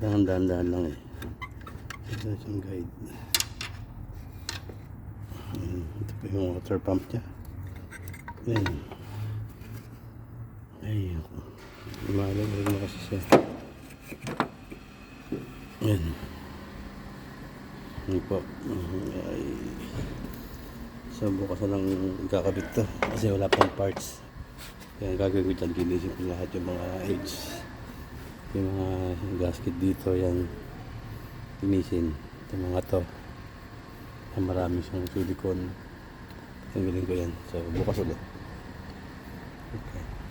Dahan-dahan lang eh. Ito na siyang guide. Ito po yung water pump niya. Ayan. Ay, lumalag na kasi siya. Ayan. Ayan po. Ay. So, bukas na lang kakabit to. Kasi wala pang parts. Kaya gagawin ko dyan, linisin ko lahat yung mga edge. Yung mga gasket dito, yan. Linisin. Ito mga to. Yan, marami siyang silicone. Tanggalin ko yan. So, bukas ulit. Okay.